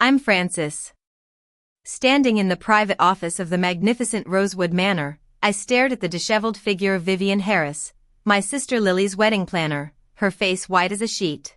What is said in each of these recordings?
I'm Frances. Standing in the private office of the magnificent Rosewood Manor, I stared at the disheveled figure of Vivian Harris, my sister Lily's wedding planner, her face white as a sheet.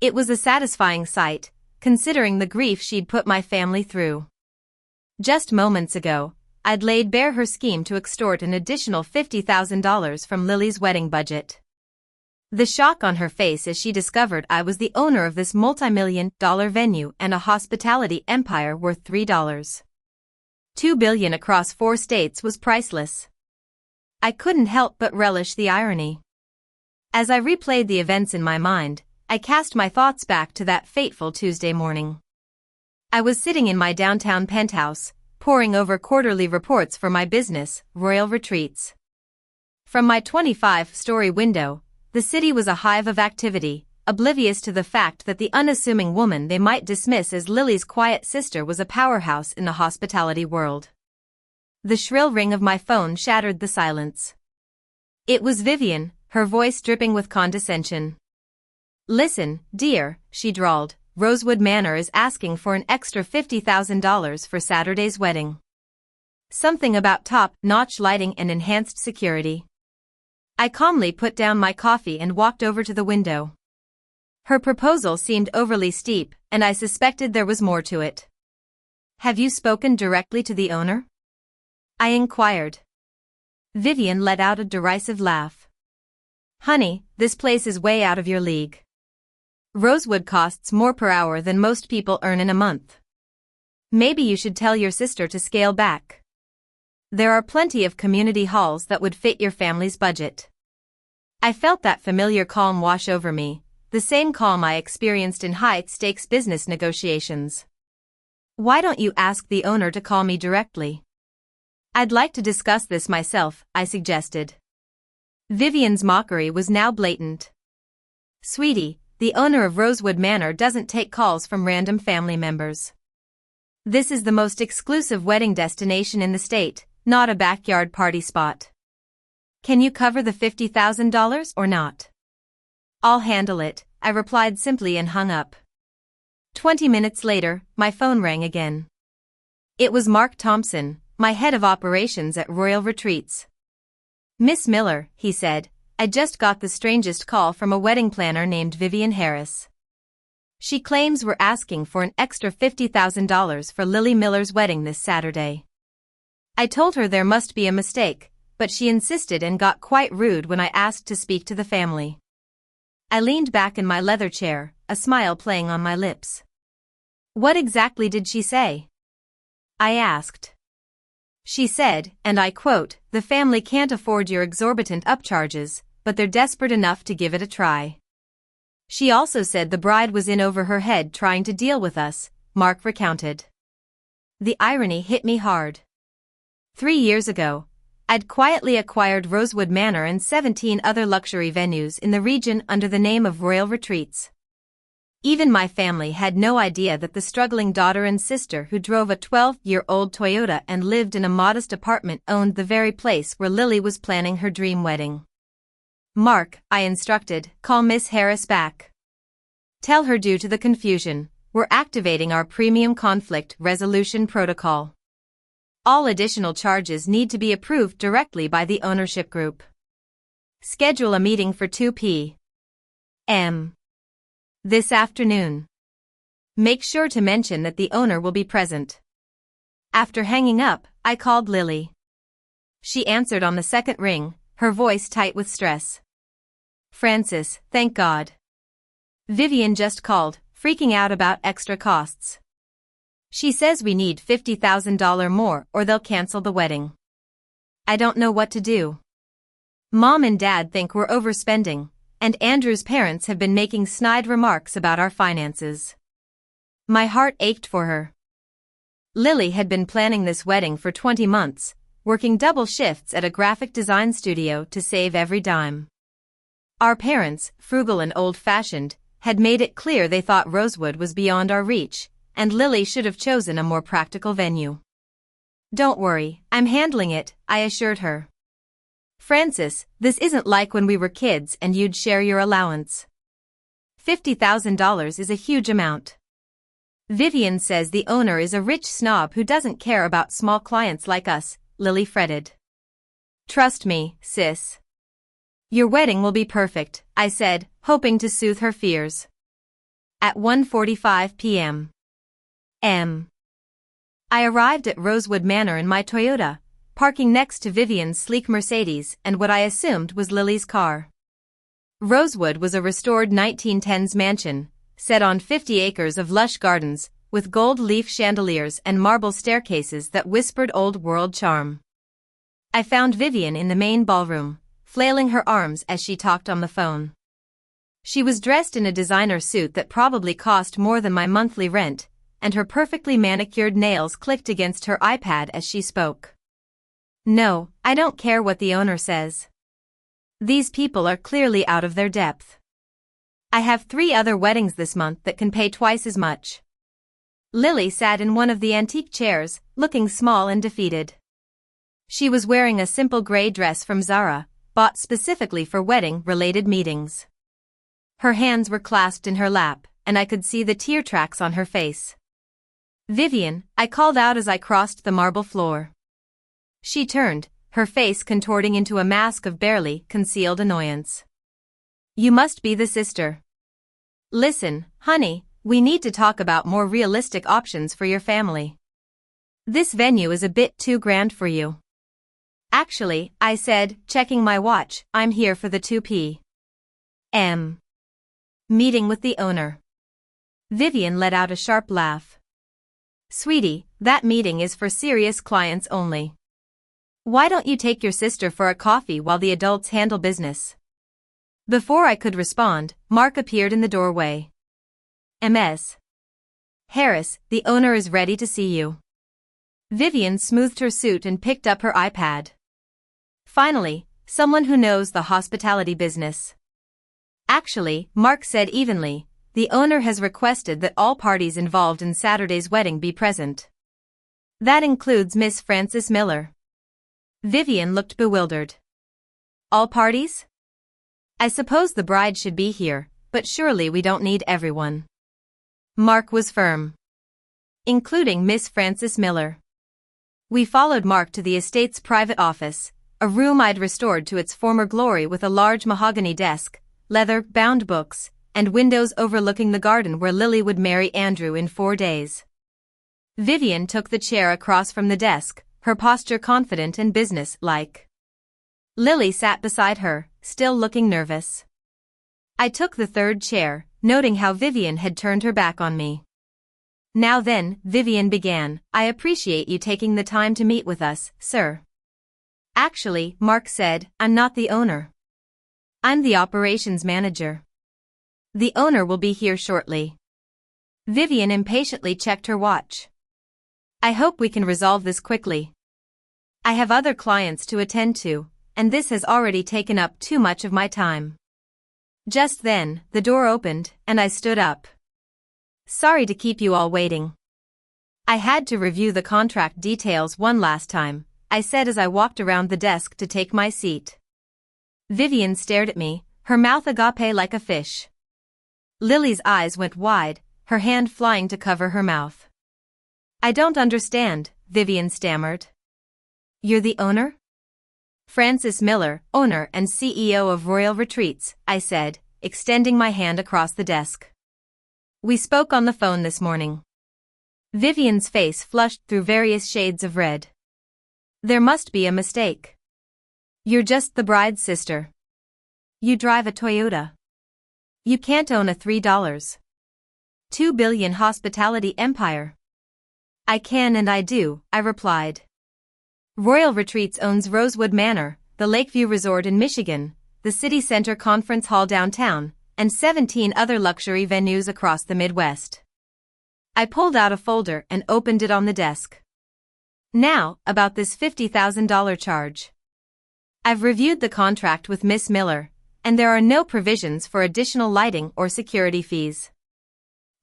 It was a satisfying sight, considering the grief she'd put my family through. Just moments ago, I'd laid bare her scheme to extort an additional $50,000 from Lily's wedding budget. The shock on her face as she discovered I was the owner of this multi-million-dollar venue and a hospitality empire worth $3.2 billion across 4 states was priceless. I couldn't help but relish the irony. As I replayed the events in my mind, I cast my thoughts back to that fateful Tuesday morning. I was sitting in my downtown penthouse, poring over quarterly reports for my business, Royal Retreats. From my 25-story window, the city was a hive of activity, oblivious to the fact that the unassuming woman they might dismiss as Lily's quiet sister was a powerhouse in the hospitality world. The shrill ring of my phone shattered the silence. It was Vivian, her voice dripping with condescension. "Listen, dear," she drawled, "Rosewood Manor is asking for an extra $50,000 for Saturday's wedding. Something about top-notch lighting and enhanced security." I calmly put down my coffee and walked over to the window. Her proposal seemed overly steep, and I suspected there was more to it. "Have you spoken directly to the owner?" I inquired. Vivian let out a derisive laugh. "Honey, this place is way out of your league. Rosewood costs more per hour than most people earn in a month. Maybe you should tell your sister to scale back. There are plenty of community halls that would fit your family's budget." I felt that familiar calm wash over me, the same calm I experienced in high-stakes business negotiations. "Why don't you ask the owner to call me directly? I'd like to discuss this myself," I suggested. Vivian's mockery was now blatant. "Sweetie, the owner of Rosewood Manor doesn't take calls from random family members. This is the most exclusive wedding destination in the state, not a backyard party spot. Can you cover the $50,000 or not?" "I'll handle it," I replied simply and hung up. 20 minutes later, my phone rang again. It was Mark Thompson, my head of operations at Royal Retreats. "Miss Miller," he said, "I just got the strangest call from a wedding planner named Vivian Harris. She claims we're asking for an extra $50,000 for Lily Miller's wedding this Saturday." I told her there must be a mistake, but she insisted and got quite rude when I asked to speak to the family. I leaned back in my leather chair, a smile playing on my lips. "What exactly did she say?" I asked. "She said, and I quote, 'The family can't afford your exorbitant upcharges, but they're desperate enough to give it a try.' She also said the bride was in over her head trying to deal with us," Mark recounted. The irony hit me hard. 3 years ago, I'd quietly acquired Rosewood Manor and 17 other luxury venues in the region under the name of Royal Retreats. Even my family had no idea that the struggling daughter and sister who drove a 12-year-old Toyota and lived in a modest apartment owned the very place where Lily was planning her dream wedding. "Mark," I instructed, "call Miss Harris back. Tell her due to the confusion, we're activating our premium conflict resolution protocol. All additional charges need to be approved directly by the ownership group. Schedule a meeting for 2 p.m. this afternoon. Make sure to mention that the owner will be present." After hanging up, I called Lily. She answered on the second ring, her voice tight with stress. "Frances, thank God. Vivian just called, freaking out about extra costs. She says we need $50,000 more or they'll cancel the wedding. I don't know what to do. Mom and Dad think we're overspending, and Andrew's parents have been making snide remarks about our finances." My heart ached for her. Lily had been planning this wedding for 20 months, working double shifts at a graphic design studio to save every dime. Our parents, frugal and old-fashioned, had made it clear they thought Rosewood was beyond our reach, and Lily should have chosen a more practical venue. "Don't worry, I'm handling it," I assured her. "Frances, this isn't like when we were kids and you'd share your allowance. $50,000 is a huge amount. Vivian says the owner is a rich snob who doesn't care about small clients like us, Lily fretted. Trust me, sis. Your wedding will be perfect, I said, hoping to soothe her fears. At 1:45 p.m. I arrived at Rosewood Manor in my Toyota, parking next to Vivian's sleek Mercedes and what I assumed was Lily's car. Rosewood was a restored 1910s mansion, set on 50 acres of lush gardens, with gold leaf chandeliers and marble staircases that whispered old-world charm. I found Vivian in the main ballroom, flailing her arms as she talked on the phone. She was dressed in a designer suit that probably cost more than my monthly rent, and her perfectly manicured nails clicked against her iPad as she spoke. No, I don't care what the owner says. These people are clearly out of their depth. I have 3 other weddings this month that can pay twice as much. Lily sat in one of the antique chairs, looking small and defeated. She was wearing a simple gray dress from Zara, bought specifically for wedding-related meetings. Her hands were clasped in her lap, and I could see the tear tracks on her face. Vivian, I called out as I crossed the marble floor. She turned, her face contorting into a mask of barely concealed annoyance. You must be the sister. Listen, honey, we need to talk about more realistic options for your family. This venue is a bit too grand for you. Actually, I said, checking my watch, I'm here for the 2 p.m. meeting with the owner. Vivian let out a sharp laugh. Sweetie, that meeting is for serious clients only. Why don't you take your sister for a coffee while the adults handle business? Before I could respond, Mark appeared in the doorway. Ms. Harris, the owner is ready to see you. Vivian smoothed her suit and picked up her iPad. Finally, someone who knows the hospitality business. Actually, Mark said evenly, the owner has requested that all parties involved in Saturday's wedding be present. That includes Miss Frances Miller. Vivian looked bewildered. All parties? I suppose the bride should be here, but surely we don't need everyone. Mark was firm. Including Miss Frances Miller. We followed Mark to the estate's private office, a room I'd restored to its former glory with a large mahogany desk, leather-bound books, and windows overlooking the garden where Lily would marry Andrew in 4 days. Vivian took the chair across from the desk, her posture confident and business-like. Lily sat beside her, still looking nervous. I took the 3rd chair, noting how Vivian had turned her back on me. Now then, Vivian began, I appreciate you taking the time to meet with us, sir. Actually, Mark said, I'm not the owner. I'm the operations manager. The owner will be here shortly. Vivian impatiently checked her watch. I hope we can resolve this quickly. I have other clients to attend to, and this has already taken up too much of my time. Just then, the door opened, and I stood up. Sorry to keep you all waiting. I had to review the contract details one last time, I said as I walked around the desk to take my seat. Vivian stared at me, her mouth agape like a fish. Lily's eyes went wide, her hand flying to cover her mouth. I don't understand, Vivian stammered. You're the owner? Frances Miller, owner and CEO of Royal Retreats, I said, extending my hand across the desk. We spoke on the phone this morning. Vivian's face flushed through various shades of red. There must be a mistake. You're just the bride's sister. You drive a Toyota. You can't own a $3.2 billion hospitality empire. I can and I do, I replied. Royal Retreats owns Rosewood Manor, the Lakeview Resort in Michigan, the City Center Conference Hall downtown, and 17 other luxury venues across the Midwest. I pulled out a folder and opened it on the desk. Now, about this $50,000 charge. I've reviewed the contract with Miss Miller, and there are no provisions for additional lighting or security fees.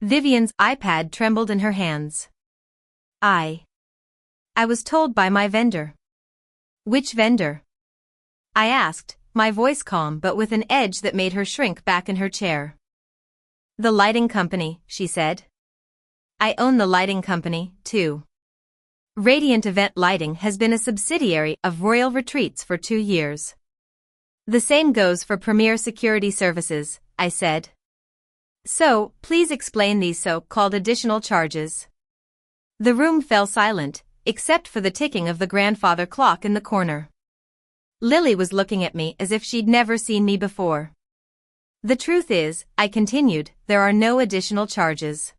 Vivian's iPad trembled in her hands. I was told by my vendor. Which vendor? I asked, my voice calm but with an edge that made her shrink back in her chair. The lighting company, she said. I own the lighting company, too. Radiant Event Lighting has been a subsidiary of Royal Retreats for 2 years. The same goes for Premier Security Services, I said. So, please explain these so-called additional charges. The room fell silent, except for the ticking of the grandfather clock in the corner. Lily was looking at me as if she'd never seen me before. The truth is, I continued, there are no additional charges.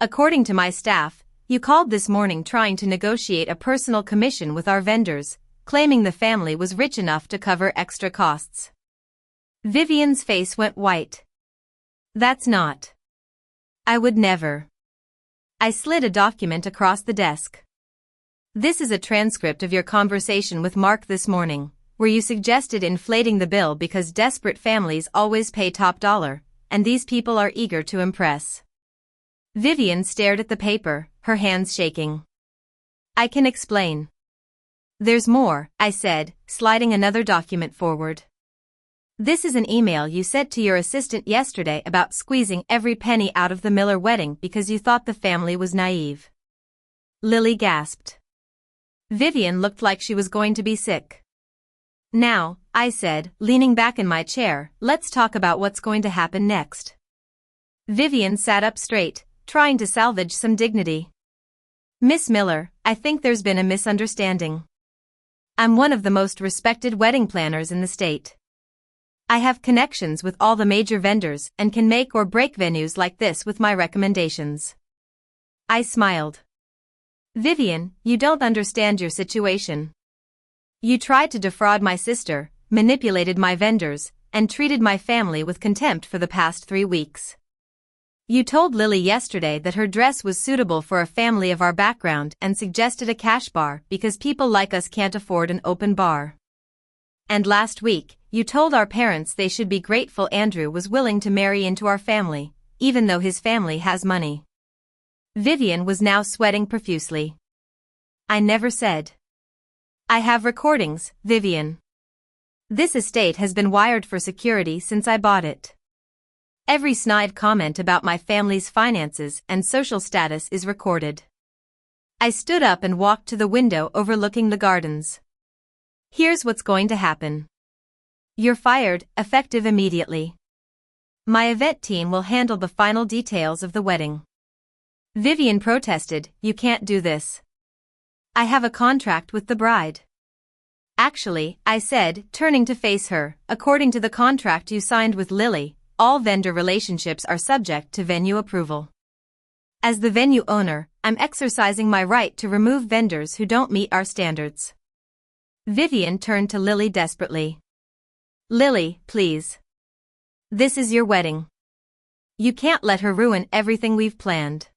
According to my staff, you called this morning trying to negotiate a personal commission with our vendors, claiming the family was rich enough to cover extra costs. Vivian's face went white. That's not. I would never. I slid a document across the desk. This is a transcript of your conversation with Mark this morning, where you suggested inflating the bill because desperate families always pay top dollar, and these people are eager to impress. Vivian stared at the paper, her hands shaking. I can explain. There's more, I said, sliding another document forward. This is an email you sent to your assistant yesterday about squeezing every penny out of the Miller wedding because you thought the family was naive. Lily gasped. Vivian looked like she was going to be sick. Now, I said, leaning back in my chair, let's talk about what's going to happen next. Vivian sat up straight, trying to salvage some dignity. Miss Miller, I think there's been a misunderstanding. I'm one of the most respected wedding planners in the state. I have connections with all the major vendors and can make or break venues like this with my recommendations. I smiled. Vivian, you don't understand your situation. You tried to defraud my sister, manipulated my vendors, and treated my family with contempt for the past 3 weeks. You told Lily yesterday that her dress was suitable for a family of our background and suggested a cash bar because people like us can't afford an open bar. And last week, you told our parents they should be grateful Andrew was willing to marry into our family, even though his family has money. Vivian was now sweating profusely. I never said. I have recordings, Vivian. This estate has been wired for security since I bought it. Every snide comment about my family's finances and social status is recorded. I stood up and walked to the window overlooking the gardens. Here's what's going to happen. You're fired, effective immediately. My event team will handle the final details of the wedding. Vivian protested, you can't do this. I have a contract with the bride. Actually, I said, turning to face her, according to the contract you signed with Lily, all vendor relationships are subject to venue approval. As the venue owner, I'm exercising my right to remove vendors who don't meet our standards. Vivian turned to Lily desperately. Lily, please. This is your wedding. You can't let her ruin everything we've planned.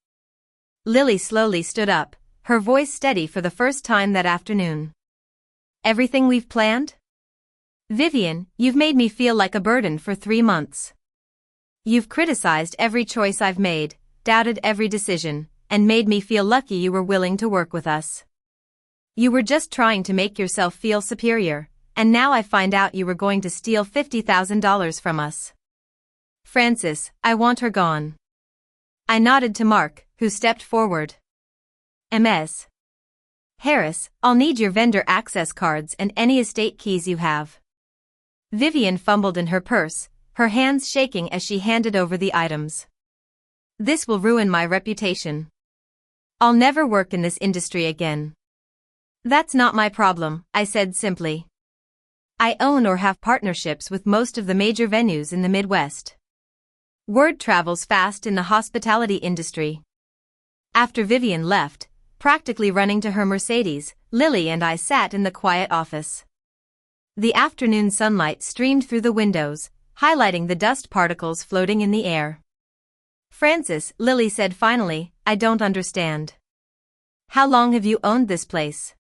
Lily slowly stood up, her voice steady for the first time that afternoon. Everything we've planned? Vivian, you've made me feel like a burden for 3 months. You've criticized every choice I've made, doubted every decision, and made me feel lucky you were willing to work with us. You were just trying to make yourself feel superior, and now I find out you were going to steal $50,000 from us. Francis, I want her gone. I nodded to Mark, who stepped forward. Ms. Harris, I'll need your vendor access cards and any estate keys you have. Vivian fumbled in her purse, her hands shaking as she handed over the items. This will ruin my reputation. I'll never work in this industry again. That's not my problem, I said simply. I own or have partnerships with most of the major venues in the Midwest. Word travels fast in the hospitality industry. After Vivian left, practically running to her Mercedes, Lily and I sat in the quiet office. The afternoon sunlight streamed through the windows, highlighting the dust particles floating in the air. Francis, Lily said finally, I don't understand. How long have you owned this place?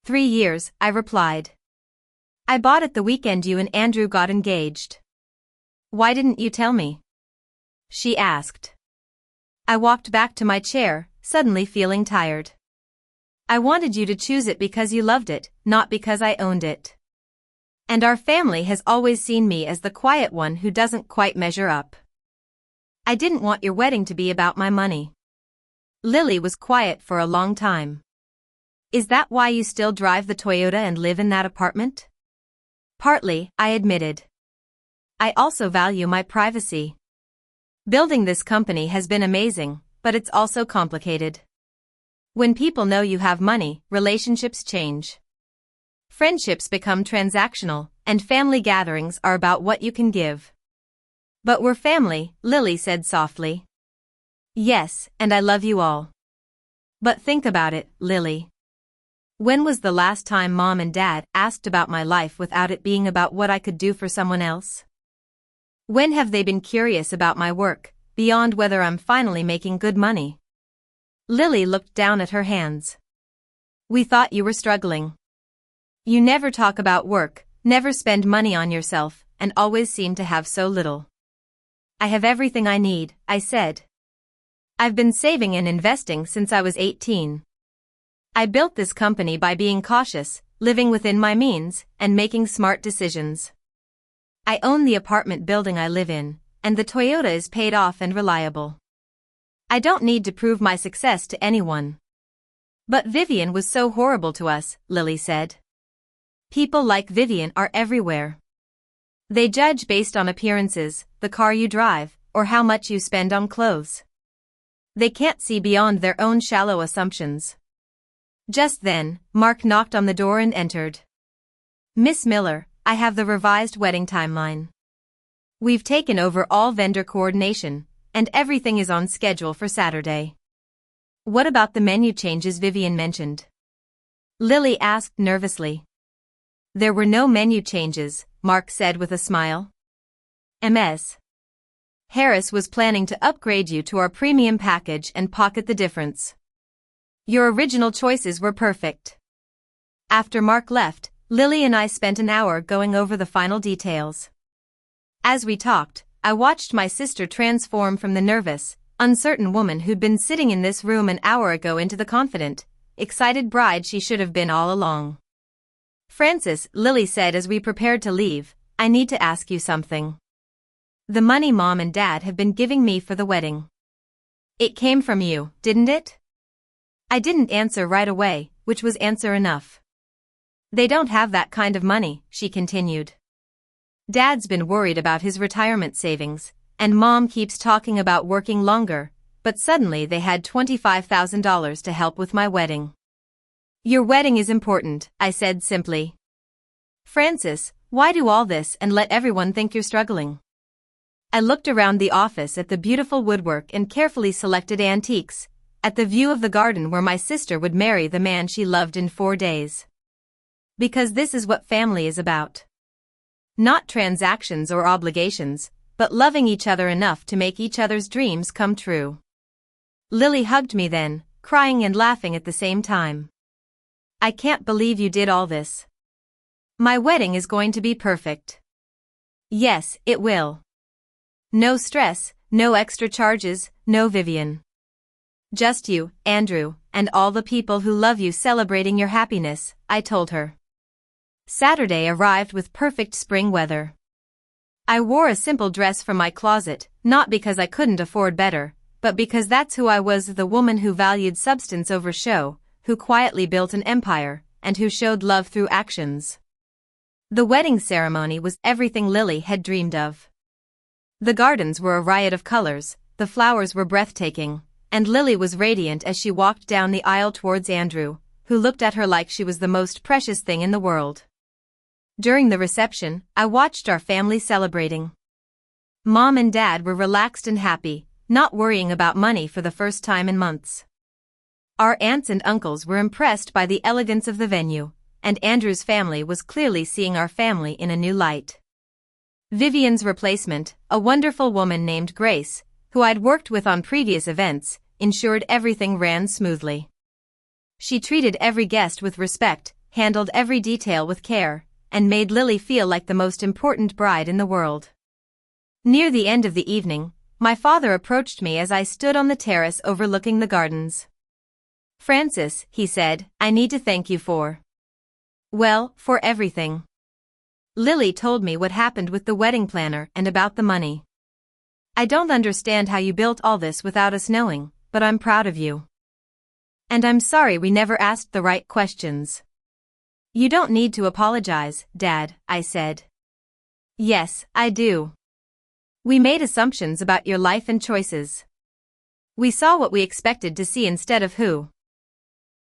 3 years, I replied. I bought it the weekend you and Andrew got engaged. Why didn't you tell me? She asked. I walked back to my chair, suddenly feeling tired. I wanted you to choose it because you loved it, not because I owned it. And our family has always seen me as the quiet one who doesn't quite measure up. I didn't want your wedding to be about my money. Lily was quiet for a long time. Is that why you still drive the Toyota and live in that apartment? Partly, I admitted. I also value my privacy. Building this company has been amazing, but it's also complicated. When people know you have money, relationships change. Friendships become transactional, and family gatherings are about what you can give. But we're family, Lily said softly. Yes, and I love you all. But think about it, Lily. When was the last time Mom and Dad asked about my life without it being about what I could do for someone else? When have they been curious about my work, beyond whether I'm finally making good money? Lily looked down at her hands. We thought you were struggling. You never talk about work, never spend money on yourself, and always seem to have so little. I have everything I need, I said. I've been saving and investing since I was 18. I built this company by being cautious, living within my means, and making smart decisions. I own the apartment building I live in, and the Toyota is paid off and reliable. I don't need to prove my success to anyone. But Vivian was so horrible to us, Lily said. People like Vivian are everywhere. They judge based on appearances, the car you drive, or how much you spend on clothes. They can't see beyond their own shallow assumptions. Just then, Mark knocked on the door and entered. Miss Miller, I have the revised wedding timeline. We've taken over all vendor coordination, and everything is on schedule for Saturday. What about the menu changes Vivian mentioned? Lily asked nervously. There were no menu changes, Mark said with a smile. Ms. Harris was planning to upgrade you to our premium package and pocket the difference. Your original choices were perfect. After Mark left, Lily and I spent an hour going over the final details. As we talked, I watched my sister transform from the nervous, uncertain woman who'd been sitting in this room an hour ago into the confident, excited bride she should have been all along. Frances, Lily said as we prepared to leave, I need to ask you something. The money Mom and Dad have been giving me for the wedding. It came from you, didn't it? I didn't answer right away, which was answer enough. They don't have that kind of money, she continued. Dad's been worried about his retirement savings, and Mom keeps talking about working longer, but suddenly they had $25,000 to help with my wedding. Your wedding is important, I said simply. Frances, why do all this and let everyone think you're struggling? I looked around the office at the beautiful woodwork and carefully selected antiques, at the view of the garden where my sister would marry the man she loved in 4 days. Because this is what family is about. Not transactions or obligations, but loving each other enough to make each other's dreams come true. Lily hugged me then, crying and laughing at the same time. I can't believe you did all this. My wedding is going to be perfect. Yes, it will. No stress, no extra charges, no Vivian. Just you, Andrew, and all the people who love you celebrating your happiness, I told her. Saturday arrived with perfect spring weather. I wore a simple dress from my closet, not because I couldn't afford better, but because that's who I was, the woman who valued substance over show, who quietly built an empire, and who showed love through actions. The wedding ceremony was everything Lily had dreamed of. The gardens were a riot of colors, the flowers were breathtaking, and Lily was radiant as she walked down the aisle towards Andrew, who looked at her like she was the most precious thing in the world. During the reception, I watched our family celebrating. Mom and Dad were relaxed and happy, not worrying about money for the first time in months. Our aunts and uncles were impressed by the elegance of the venue, and Andrew's family was clearly seeing our family in a new light. Vivian's replacement, a wonderful woman named Grace, who I'd worked with on previous events, ensured everything ran smoothly. She treated every guest with respect, handled every detail with care, and made Lily feel like the most important bride in the world. Near the end of the evening, my father approached me as I stood on the terrace overlooking the gardens. Frances, he said, I need to thank you for... well, for everything. Lily told me what happened with the wedding planner and about the money. I don't understand how you built all this without us knowing, but I'm proud of you. And I'm sorry we never asked the right questions. You don't need to apologize, Dad, I said. Yes, I do. We made assumptions about your life and choices. We saw what we expected to see instead of who